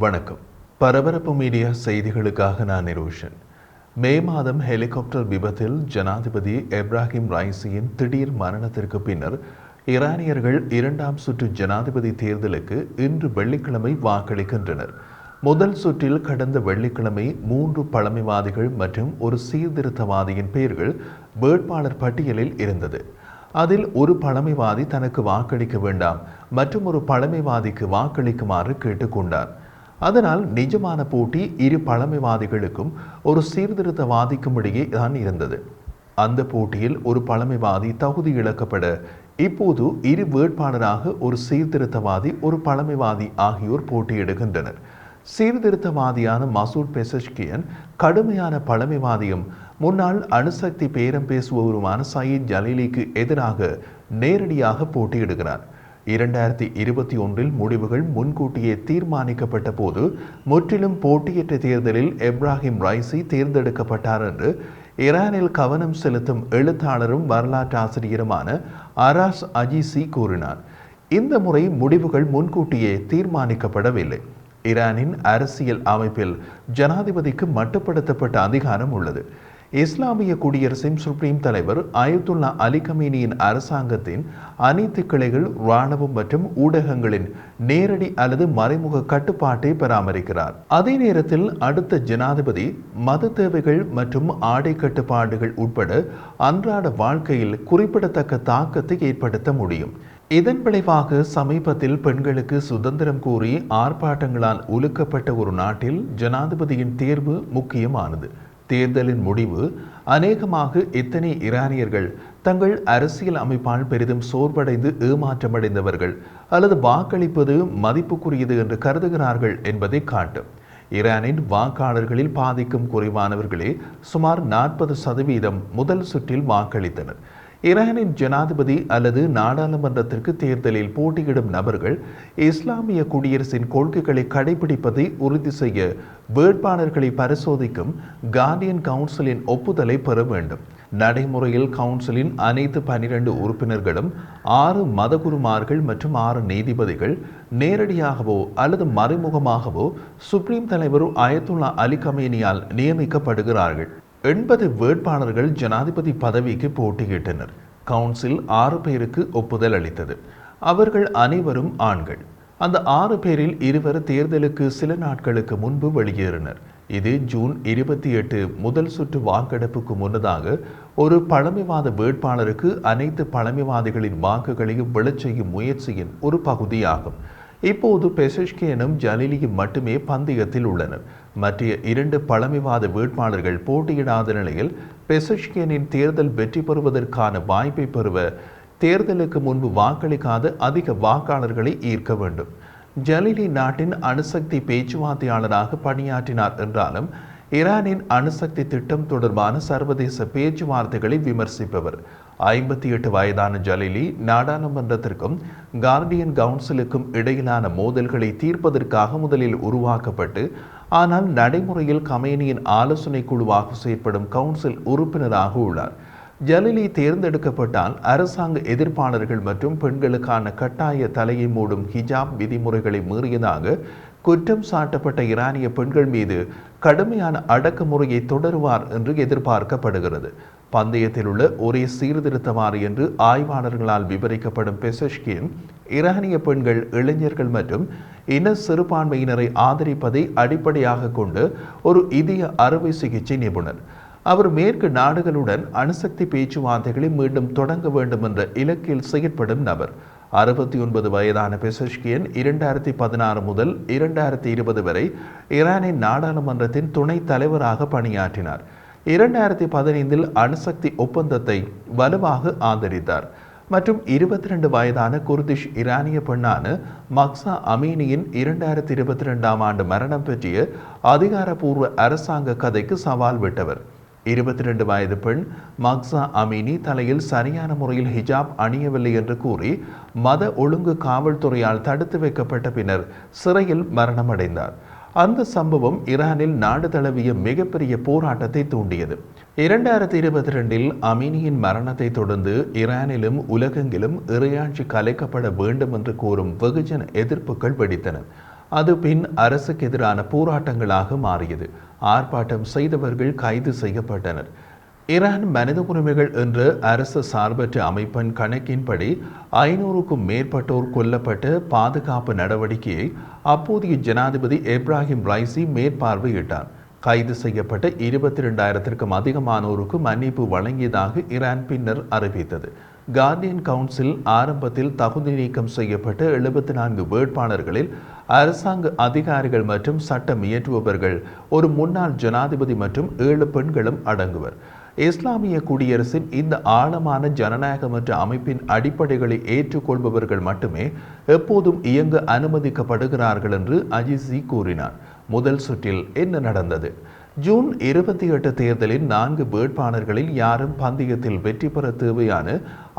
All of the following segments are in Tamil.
வணக்கம். பரபரப்பு மீடியா செய்திகளுக்காக நான் நிரோஷன். மே மாதம் ஹெலிகாப்டர் விபத்தில் ஜனாதிபதி எப்ராஹிம் ரைசியின் திடீர் மரணத்திற்கு பின்னர் ஈரானியர்கள் இரண்டாம் சுற்று ஜனாதிபதி தேர்தலுக்கு இன்று வெள்ளிக்கிழமை வாக்களிக்கின்றனர். முதல் சுற்றில் கடந்த வெள்ளிக்கிழமை 3 பழமைவாதிகள் மற்றும் ஒரு சீர்திருத்தவாதியின் பெயர்கள் வேட்பாளர் பட்டியலில் இருந்தது. அதில் ஒரு பழமைவாதி தனக்கு வாக்களிக்க வேண்டாம் மற்றும் ஒரு பழமைவாதிக்கு வாக்களிக்குமாறு கேட்டுக்கொண்டார். அதனால் நிஜமான போட்டி இரு பழமைவாதிகளுக்கும் ஒரு சீர்திருத்தவாதிக்கும் இடையே தான் இருந்தது. அந்த போட்டியில் ஒரு பழமைவாதி தகுதி இழக்கப்பட இப்போது இரு வேட்பாளராக ஒரு சீர்திருத்தவாதி ஒரு பழமைவாதி ஆகியோர் போட்டியிடுகின்றனர். சீர்திருத்தவாதியான மசூட் பெசஷ்கியன் கடுமையான பழமைவாதியும் முன்னாள் அணுசக்தி பேரம் பேசுபவருமான சயீத் ஜலீலிக்கு எதிராக நேரடியாக போட்டியிடுகிறார். 2021 முடிவுகள் முன்கூட்டியே தீர்மானிக்கப்பட்ட போது முற்றிலும் போட்டியற்ற தேர்தலில் எப்ராஹிம் ரைசி தேர்ந்தெடுக்கப்பட்டார் என்று ஈரானில் கவனம் செலுத்தும் எழுத்தாளரும் வரலாற்றாசிரியருமான அராஸ் அஜிசி கூறினார். இந்த முறை முடிவுகள் முன்கூட்டியே தீர்மானிக்கப்படவில்லை. ஈரானின் அரசியல் அமைப்பில் ஜனாதிபதிக்கு மட்டுப்படுத்தப்பட்ட அதிகாரம் உள்ளது. இஸ்லாமிய குடியரசின் சுப்ரீம் தலைவர் அயத்துல்லா அலி கமீனியின் அரசாங்கத்தின் அனைத்து கிளைகள் இராணுவம் மற்றும் ஊடகங்களின் நேரடி அல்லது மறைமுக கட்டுப்பாட்டை பராமரிக்கிறார். அதே நேரத்தில் அடுத்த ஜனாதிபதி மத தேவைகள் மற்றும் ஆடை கட்டுப்பாடுகள் உட்பட அன்றாட வாழ்க்கையில் குறிப்பிடத்தக்க தாக்கத்தை ஏற்படுத்த முடியும். இதன் விளைவாக சமீபத்தில் பெண்களுக்கு சுதந்திரம் கோரி ஆர்ப்பாட்டங்களால் உலுக்கப்பட்ட ஒரு நாட்டில் ஜனாதிபதியின் தேர்வு முக்கியமானது. தேர்தலின் முடிவு அநேகமாக எத்தனை ஈரானியர்கள் தங்கள் அரசியல் அமைப்பால் பெரிதும் சோர்வடைந்து ஏமாற்றமடைந்தவர்கள் அல்லது வாக்களிப்பது மதிப்புக்குரியது என்று கருதுகிறார்கள் என்பதை காட்டும். ஈரானின் வாக்காளர்களில் பாதிக்கும் குறைவானவர்களே சுமார் 40% முதல் சுற்றில் வாக்களித்தனர். ஈரானின் ஜனாதிபதி அல்லது நாடாளுமன்றத்திற்கு தேர்தலில் போட்டியிடும் நபர்கள் இஸ்லாமிய குடியரசின் கொள்கைகளை கடைபிடிப்பதை உறுதி செய்ய வேட்பாளர்களை பரிசோதிக்கும் கார்டியன் கவுன்சிலின் ஒப்புதலை பெற வேண்டும். நடைமுறையில் கவுன்சிலின் அனைத்து 12 உறுப்பினர்களும் 6 மதகுருமார்கள் மற்றும் 6 நீதிபதிகள் நேரடியாகவோ அல்லது மறைமுகமாகவோ சுப்ரீம் தலைவர் அயத்துல்லா அலி கமேனியால் நியமிக்கப்படுகிறார்கள். 80 வேட்பாளர்கள் ஜனாதிபதி பதவிக்கு போட்டியிட்டனர். கவுன்சில் 6 பேருக்கு ஒப்புதல் அளித்தது. அவர்கள் அனைவரும் ஆண்கள். அந்த 6 பேரில் 2 தேர்தலுக்கு சில நாட்களுக்கு முன்பு வெளியேறினர். இது ஜூன் 28 முதல் சுற்று வாக்கெடுப்புக்கு முன்னதாக ஒரு பழமைவாத வேட்பாளருக்கு அனைத்து பழமைவாதிகளின் வாக்குகளையும் விழச் செய்யும் முயற்சியின் ஒரு பகுதியாகும். இப்போது பெசஷ்கியனும் ஜலீலியும் மட்டுமே பந்தயத்தில் உள்ளனர். மற்ற 2 பழமைவாத வேட்பாளர்கள் போட்டியிடாத நிலையில் பெசஷ்கியனின் தேர்தல் வெற்றி பெறுவதற்கான வாய்ப்பை பெறுவ தேர்தலுக்கு முன்பு வாக்களிக்காத அதிக வாக்காளர்களை ஈர்க்க வேண்டும். ஜலீலி நாட்டின் அணுசக்தி பேச்சுவார்த்தையாளராக பணியாற்றினார் என்றாலும் ஈரானின் அணுசக்தி திட்டம் தொடர்பான சர்வதேச பேச்சுவார்த்தைகளை விமர்சிப்பவர். 58 வயதான ஜலீலி நாடாளுமன்றத்திற்கும் கார்டியன் கவுன்சிலுக்கும் இடையிலான மோதல்களை தீர்ப்பதற்காக முதலில் உருவாக்கப்பட்டு ஆனால் நடைமுறையில் கமேனியின் ஆலோசனை குழுவாக செயற்படும் கவுன்சில் உறுப்பினராக உள்ளார். ஜலீலி தேர்ந்தெடுக்கப்பட்டால் அரசாங்க எதிர்ப்பாளர்கள் மற்றும் பெண்களுக்கான கட்டாய தலையை மூடும் ஹிஜாப் விதிமுறைகளை மீறியதாக குற்றம் சாட்டப்பட்ட ஈரானிய பெண்கள் மீது கடுமையான அடக்குமுறையை தொடருவார் என்று எதிர்பார்க்கப்படுகிறது. பந்தயத்தில் உள்ள ஒரே சீர்திருத்தவாதி என்று ஆய்வாளர்களால் விவரிக்கப்படும் பெசஷ்கியன் ஈரானிய பெண்கள், இளைஞர்கள் மற்றும் இன சிறுபான்மையினரை ஆதரிப்பதை அடிப்படையாக கொண்டு ஒரு இதய அறுவை சிகிச்சை நிபுணர். அவர் மேற்கு நாடுகளுடன் அணுசக்தி பேச்சுவார்த்தைகளை மீண்டும் தொடங்க வேண்டும் என்ற இலக்கில் செயற்படும் நபர். 69 வயதான பெசஷ்கியன் 2016 முதல் 2020 வரை ஈரானின் நாடாளுமன்றத்தின் துணைத் தலைவராக பணியாற்றினார். 2015 அணுசக்தி ஒப்பந்தத்தை வலுவாக ஆதரித்தார் மற்றும் 22 வயதான குர்திஷ் ஈரானிய பெண்ணான மக்சா அமீனியின் 2022 ஆண்டு மரணம் பற்றிய அதிகாரப்பூர்வ அரசாங்க கதைக்கு சவால் விட்டவர். 22 வயது பெண் மக்சா அமீனி தலையில் சரியான முறையில் ஹிஜாப் அணியவில்லை என்று கூறி மத ஒழுங்கு காவல்துறையால் தடுத்து வைக்கப்பட்ட பின்னர் சிறையில் மரணமடைந்தார். அந்த சம்பவம் ஈரானில் நாடு தழுவிய மிகப்பெரிய போராட்டத்தை தூண்டியது. 2022 அமீனியின் மரணத்தை தொடர்ந்து ஈரானிலும் உலகெங்கிலும் இறையாட்சி கலைக்கப்பட வேண்டும் என்று கோரும் வெகுஜன எதிர்ப்புகள் வெடித்தன. அது பின் அரசுக்கு எதிரான போராட்டங்களாக மாறியது. ஆர்ப்பாட்டம் செய்தவர்கள் கைது செய்யப்பட்டனர். ஈரான் மனித உரிமைகள் என்ற அரசு சார்பற்ற அமைப்பின் கணக்கின்படி 500க்கும் மேற்பட்டோர் கொல்லப்பட்ட பாதுகாப்பு நடவடிக்கையை அப்போதைய ஜனாதிபதி எப்ராஹிம் ரைசி மேற்பார்வையிட்டார். கைது செய்யப்பட்ட 22,000க்கும் அதிகமானோருக்கு மன்னிப்பு வழங்கியதாக ஈரான் பின்னர் அறிவித்தது. கார்டியன் கவுன்சில் ஆரம்பத்தில் தகுதி நீக்கம் செய்யப்பட்ட 74 வேட்பாளர்களில் அரசாங்க அதிகாரிகள் மற்றும் சட்டம் இயற்றுபவர்கள், ஒரு முன்னாள் ஜனாதிபதி மற்றும் 7 பெண்களும் அடங்குவர். இஸ்லாமிய குடியரசின் இந்த ஆழமான ஜனநாயகமற்ற அமைப்பின் அடிப்படைகளை ஏற்றுக்கொள்பவர்கள் மட்டுமே எப்போதும் இயங்க அனுமதிக்கப்படுகிறார்கள் என்று அஜிசி கூறினார். முதல் சுற்றில் என்ன நடந்தது? ஜூன் 28 தேர்தலில் 4 வேட்பாளர்களில் யாரும் பந்தயத்தில் வெற்றி பெற தேவையான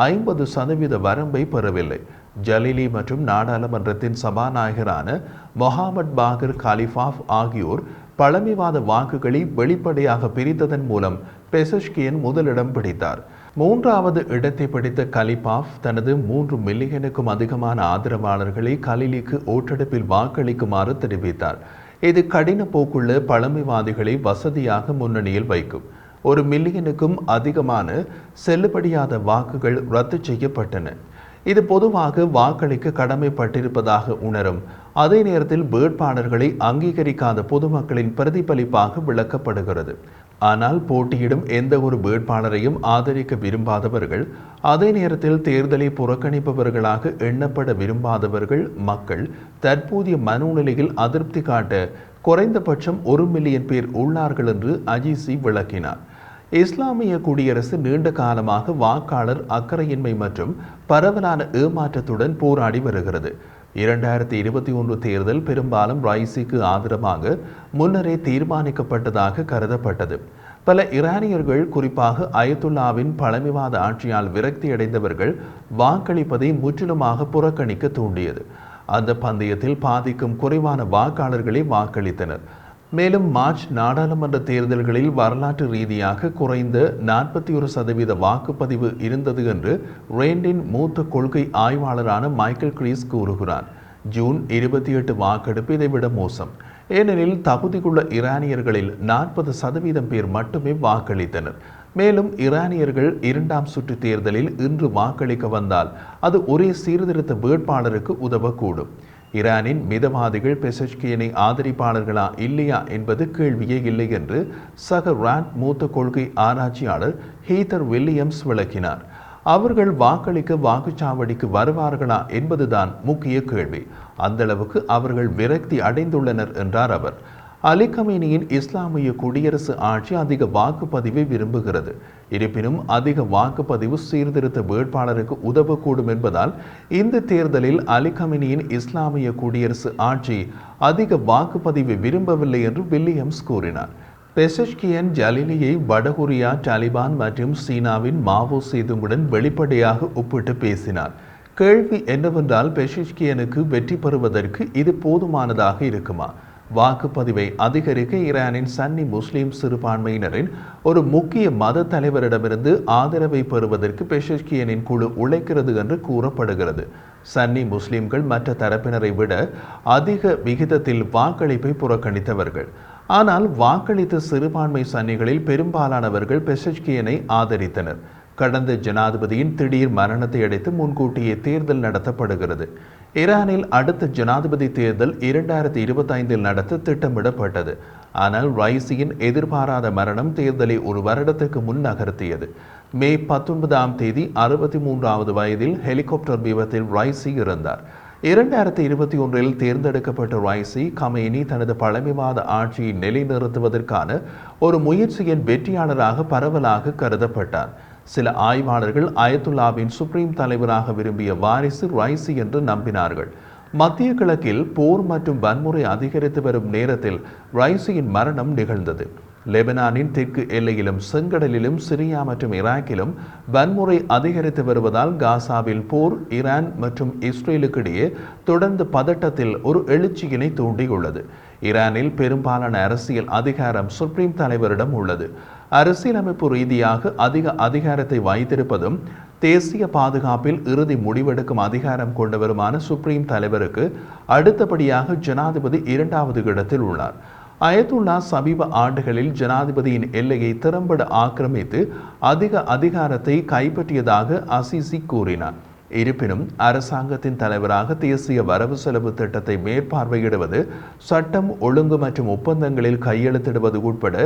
50% வரம்பை பெறவில்லை. ஜலீலி மற்றும் நாடாளுமன்றத்தின் சபாநாயகரான மொஹாமட் பாகர் காலிஃபாஃப் ஆகியோர் பழமைவாத வாக்குகளை வெளிப்படையாக பிரித்ததன் மூலம் பெசஷ்கியன் முதலிடம் பிடித்தார். 3வது இடத்தை பிடித்த கலிபாஃப் தனது 3 மில்லியனுக்கும் அதிகமான ஆதரவாளர்களை கலிலிக்கு ஓட்டெடுப்பில் வாக்களிக்குமாறு தெரிவித்தார். இது கடின போக்குள்ள பழமைவாதிகளை வசதியாக முன்னணியில் வைக்கும். 1 மில்லியனுக்கும் அதிகமான செல்லுபடியாத வாக்குகள் ரத்து செய்யப்பட்டன. இது பொதுவாக வாக்களிக்க கடமைப்பட்டிருப்பதாக உணரும், அதே நேரத்தில் வேட்பாளர்களை அங்கீகரிக்காத பொதுமக்களின் பிரதிபலிப்பாக விளக்கப்படுகிறது. ஆனால் போட்டியிடும் எந்த ஒரு வேட்பாளரையும் ஆதரிக்க விரும்பாதவர்கள், அதே நேரத்தில் தேர்தலை புறக்கணிப்பவர்களாக எண்ணப்பட விரும்பாதவர்கள் மக்கள் தற்போதைய மனோநிலையில் அதிருப்தி காட்ட குறைந்தபட்சம் 1 மில்லியன் பேர் உள்ளார்கள் என்று அஜிசி விளக்கினார். இஸ்லாமிய குடியரசு நீண்ட காலமாக வாக்காளர் அக்கறையின்மை மற்றும் பரவலான ஏமாற்றத்துடன் போராடி வருகிறது. 2021 தேர்தல் பெரும்பாலும் ரைசிக்கு ஆதரவாக முன்னரே தீர்மானிக்கப்பட்டதாக கருதப்பட்டது. பல ஈரானியர்கள், குறிப்பாக அயத்துல்லாவின் பழமைவாத ஆட்சியால் விரக்தியடைந்தவர்கள் வாக்களிப்பதை முற்றிலுமாக புறக்கணிக்க தூண்டியது. அந்த பந்தயத்தில் பாதிக்கும் குறைவான வாக்காளர்களே வாக்களித்தனர். மேலும் மார்ச் நாடாளுமன்ற தேர்தல்களில் வரலாற்று ரீதியாக குறைந்த 41% வாக்குப்பதிவு இருந்தது என்று ரேண்டின் மூத்த கொள்கை ஆய்வாளரான மைக்கேல் கிரீஸ் கூறுகிறார். ஜூன் 28 வாக்கெடுப்பு இதைவிட மோசம். ஏனெனில் தகுதியுள்ள ஈரானியர்களில் 40% பேர் மட்டுமே வாக்களித்தனர். மேலும் ஈரானியர்கள் 2ஆம் சுற்று தேர்தலில் இன்று வாக்களிக்க வந்தால் அது ஒரே சீர்திருத்த வேட்பாளருக்கு உதவக்கூடும். ஈரானின் மிதவாதிகள் பெசஷ்கியனை ஆதரிப்பாளர்களா இல்லையா என்பது கேள்வியே இல்லை என்று சக ராண்ட் மூத்த கொள்கை ஆராய்ச்சியாளர் ஹீதர் வில்லியம்ஸ் விளக்கினார். அவர்கள் வாக்களிக்க வாக்குச்சாவடிக்கு வருவார்களா என்பதுதான் முக்கிய கேள்வி. அந்தளவுக்கு அவர்கள் விரக்தி அடைந்துள்ளனர் என்றார் அவர். அலி கமேனியின் இஸ்லாமிய குடியரசு ஆட்சி அதிக வாக்குப்பதிவை விரும்புகிறது. இருப்பினும் அதிக வாக்குப்பதிவு சீர்திருத்த வேட்பாளருக்கு உதவக்கூடும் என்பதால் இந்த தேர்தலில் அலி கமேனியின் இஸ்லாமிய குடியரசு ஆட்சி அதிக வாக்குப்பதிவை விரும்பவில்லை என்று வில்லியம்ஸ் கூறினார். பெசஷ்கியன் ஜலீலியை வடகொரியா, தாலிபான் மற்றும் சீனாவின் மாவோ சேதுங்குடன் வெளிப்படையாக ஒப்பிட்டு பேசினார். கேள்வி என்னவென்றால், பெசஷ்கியனுக்கு வெற்றி பெறுவதற்கு இது போதுமானதாக இருக்குமா? வாக்குப்பதிவை அதிகரிக்க ஈரானின் சன்னி முஸ்லிம் சிறுபான்மையினரின் ஒரு முக்கிய மத தலைவரிடமிருந்து ஆதரவை பெறுவதற்கு பெஷஷ்கியனின் குழு உழைக்கிறது என்று கூறப்படுகிறது. சன்னி முஸ்லிம்கள் மற்ற தரப்பினரை விட அதிக விகிதத்தில் வாக்களிப்பை புறக்கணித்தவர்கள். ஆனால் வாக்களித்த சிறுபான்மை சன்னிகளில் பெரும்பாலானவர்கள் பெஷஷ்கியனை ஆதரித்தனர். கடந்த ஜனாதிபதியின் திடீர் மரணத்தை அடுத்து முன்கூட்டியே தேர்தல் நடத்தப்படுகிறது. ஈரானில் அடுத்த ஜனாதிபதி தேர்தல் 2025 நடத்த திட்டமிடப்பட்டது. ஆனால் ரைசியின் எதிர்பாராத மரணம் தேர்தலை ஒரு வருடத்திற்கு முன் நகர்த்தியது. மே 19ஆம் தேதி 63வது வயதில் ஹெலிகாப்டர் விபத்தில் ரைசி இறந்தார். 2021 தேர்ந்தெடுக்கப்பட்ட ரைசி கமேனி தனது பழமைவாத ஆட்சியை நிலைநிறுத்துவதற்கான ஒரு முயற்சியின் வெற்றியாளராக பரவலாக கருதப்பட்டார். சில ஆய்வாளர்கள் அயத்துல்லாவின் சுப்ரீம் தலைவராக விரும்பிய வாரிசு ரைசி என்று நம்பினார்கள். மத்திய கிழக்கில் போர் மற்றும் வன்முறை அதிகரித்து வரும் நேரத்தில் ரைசியின் மரணம் நிகழ்ந்தது. லெபனானின் தெற்கு எல்லையிலும் செங்கடலிலும் சிரியா மற்றும் ஈராக்கிலும் வன்முறை அதிகரித்து வருவதால் காசாவில் போர் ஈரான் மற்றும் இஸ்ரேலுக்கிடையே தொடர்ந்து பதட்டத்தில் ஒரு எழுச்சியினை தூண்டியுள்ளது. ஈரானில் பெரும்பாலான அரசியல் அதிகாரம் சுப்ரீம் தலைவரிடம் உள்ளது. அரசியலமைப்பு ரீதியாக அதிக அதிகாரத்தை வைத்திருப்பதும் தேசிய பாதுகாப்பில் இறுதி முடிவெடுக்கும் அதிகாரம் கொண்டவருமான சுப்ரீம் தலைவருக்கு அடுத்தபடியாக ஜனாதிபதி இரண்டாவது இடத்தில் உள்ளார். அயத்துல்லா சமீப ஆண்டுகளில் ஜனாதிபதியின் எல்லையை திறம்பட ஆக்கிரமித்து அதிக அதிகாரத்தை கைப்பற்றியதாக அசிசி கூறினார். இருப்பினும் அரசாங்கத்தின் தலைவராக தேசிய வரவு செலவு திட்டத்தை மேற்பார்வையிடுவது, சட்டம் ஒழுங்கு மற்றும் ஒப்பந்தங்களில் கையெழுத்திடுவது உட்பட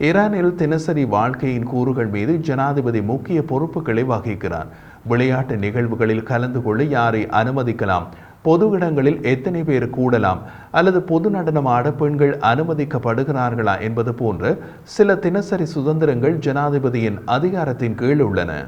ஈரானில் தினசரி வாழ்க்கையின் கூறுகள் மீது ஜனாதிபதி முக்கிய பொறுப்புகளை வகிக்கிறார். விளையாட்டு நிகழ்வுகளில் கலந்து கொள்ள யாரை அனுமதிக்கலாம், பொது இடங்களில் எத்தனை பேர் கூடலாம் அல்லது பொது நடனம் ஆட பெண்கள் அனுமதிக்கப்படுகிறார்களா என்பது போன்ற சில தினசரி சுதந்திரங்கள் ஜனாதிபதியின் அதிகாரத்தின் கீழ் உள்ளன.